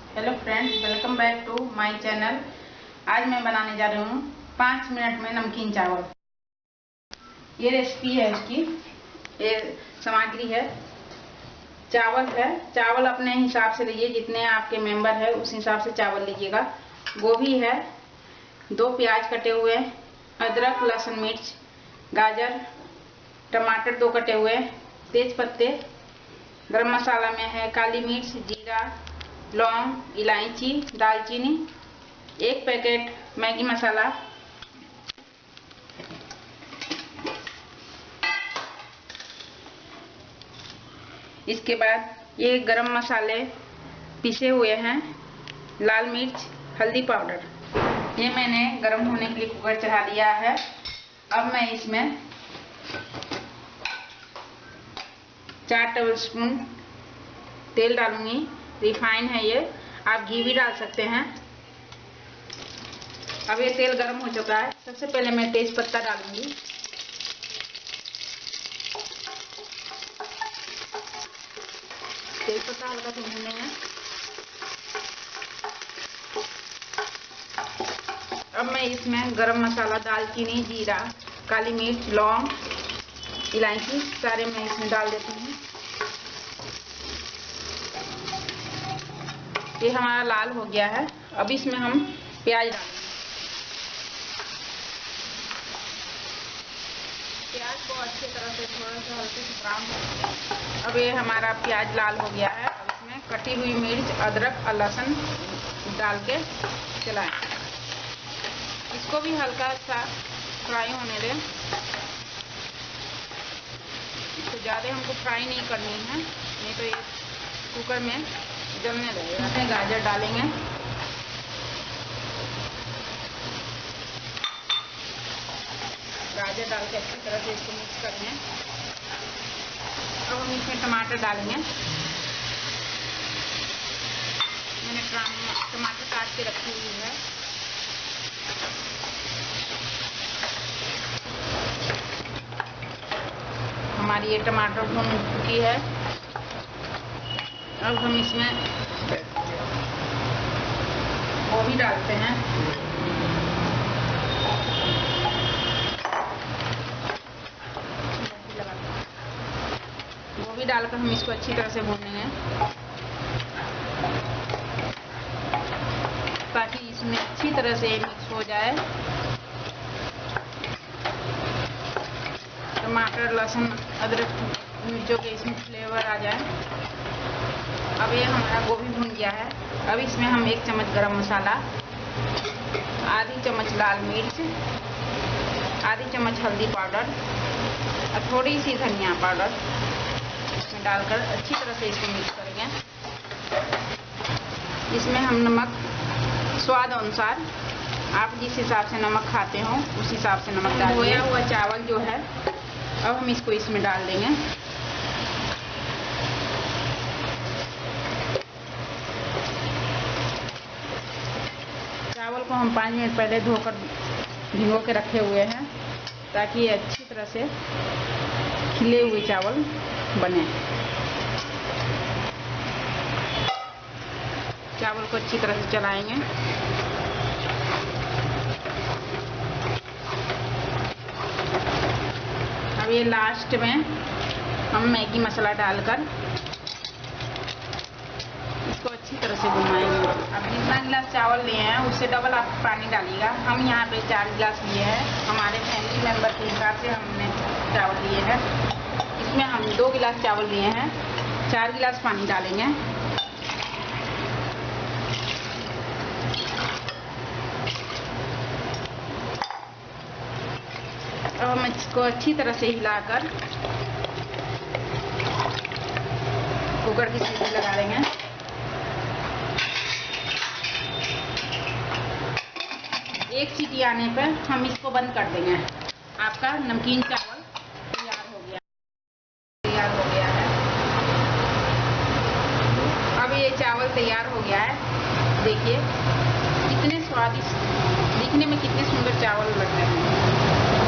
Hello friends, welcome back to my channel. आज मैं बनाने जा रही हूँ 5 मिनट में नमकीन चावल। ये रेसिपी है इसकी। ये सामग्री है, चावल है। चावल अपने हिसाब से लीजिए, जितने आपके मेंबर है उस हिसाब से चावल लीजिएगा। गोभी है, 2 प्याज कटे हुए, अदरक, लहसुन, मिर्च, गाजर, टमाटर 2 कटे हुए, तेज पत्ते, गरम मसाला में है काली मिर्च, जीरा, लौंग, इलायची, दालचीनी, 1 पैकेट मैगी मसाला, इसके बाद ये गरम मसाले पिसे हुए हैं, लाल मिर्च, हल्दी पाउडर। ये मैंने गरम होने के लिए कुकर चढ़ा दिया है। अब मैं इसमें 4 टेबलस्पून तेल डालूंगी। रिफाइन है ये, आप घी भी डाल सकते हैं। अब ये तेल गर्म हो चुका है। सबसे पहले मैं तेज पत्ता डालूंगी। तेज पत्ता हल्का सा भून लेंगे। अब मैं इसमें गरम मसाला, दालचीनी, जीरा, काली मिर्च, लौंग, इलायची सारे मैं इसमें डाल देती हूँ। ये हमारा लाल हो गया है। अब इसमें हम प्याज डालेंगे। प्याज को अच्छी तरह से थोड़ा सा हल्के से ब्राउन हो। अब ये हमारा प्याज लाल हो गया है। अब इसमें कटी हुई मिर्च, अदरक और लहसुन डाल के चलाएं। इसको भी हल्का सा फ्राई होने दें। इसको ज़्यादा हमको फ्राई नहीं करनी है, नहीं तो ये कुकर में जलने लगेगा। इसमें गाजर डालेंगे। गाजर डाल के अच्छी तरह से इसको मिक्स कर लें। अब हम इसमें टमाटर डालेंगे। मैंने टमाटर काट के रखी हुई है। हमारी ये टमाटर भून चुकी है। अब हम इसमें गोभी डालते हैं। गोभी डालकर हम इसको अच्छी तरह से भूनेंगे ताकि इसमें अच्छी तरह से मिक्स हो जाए। टमाटर, लहसुन, अदरक, मिर्चों के इसमें फ्लेवर आ जाए। अब ये हमारा गोभी भून गया है। अब इसमें हम 1 चम्मच गरम मसाला, आधी चम्मच लाल मिर्च, आधी चम्मच हल्दी पाउडर और थोड़ी सी धनिया पाउडर इसमें डालकर अच्छी तरह से इसको मिक्स करेंगे। इसमें हम नमक स्वाद अनुसार, आप जिस हिसाब से नमक खाते हो उस हिसाब से नमक डालेंगे। धोया हुआ चावल जो है, अब हम इसको इसमें डाल देंगे। चावल को हम 5 मिनट पहले धोकर भिगो के रखे हुए हैं ताकि ये अच्छी तरह से खिले हुए चावल बने। चावल को अच्छी तरह से चलाएंगे। अब ये लास्ट में हम मैगी मसाला डालकर इसको अच्छी तरह से घुमाएंगे। अब जितना गिलास चावल लिए हैं उससे डबल आप पानी डालिएगा। हम यहाँ पे 4 गिलास लिए हैं। हमारे फैमिली मेंबर के हिसाब से हमने चावल लिए हैं। इसमें हम 2 गिलास चावल लिए हैं, 4 गिलास पानी डालेंगे। अब हम इसको अच्छी तरह से हिलाकर कुकर की सीटी लगा देंगे। एक सीटी आने पर हम इसको बंद कर देंगे। आपका नमकीन चावल तैयार हो गया है। अब ये चावल तैयार हो गया है। देखिए कितने स्वादिष्ट, दिखने में कितने सुंदर चावल लग रहे हैं।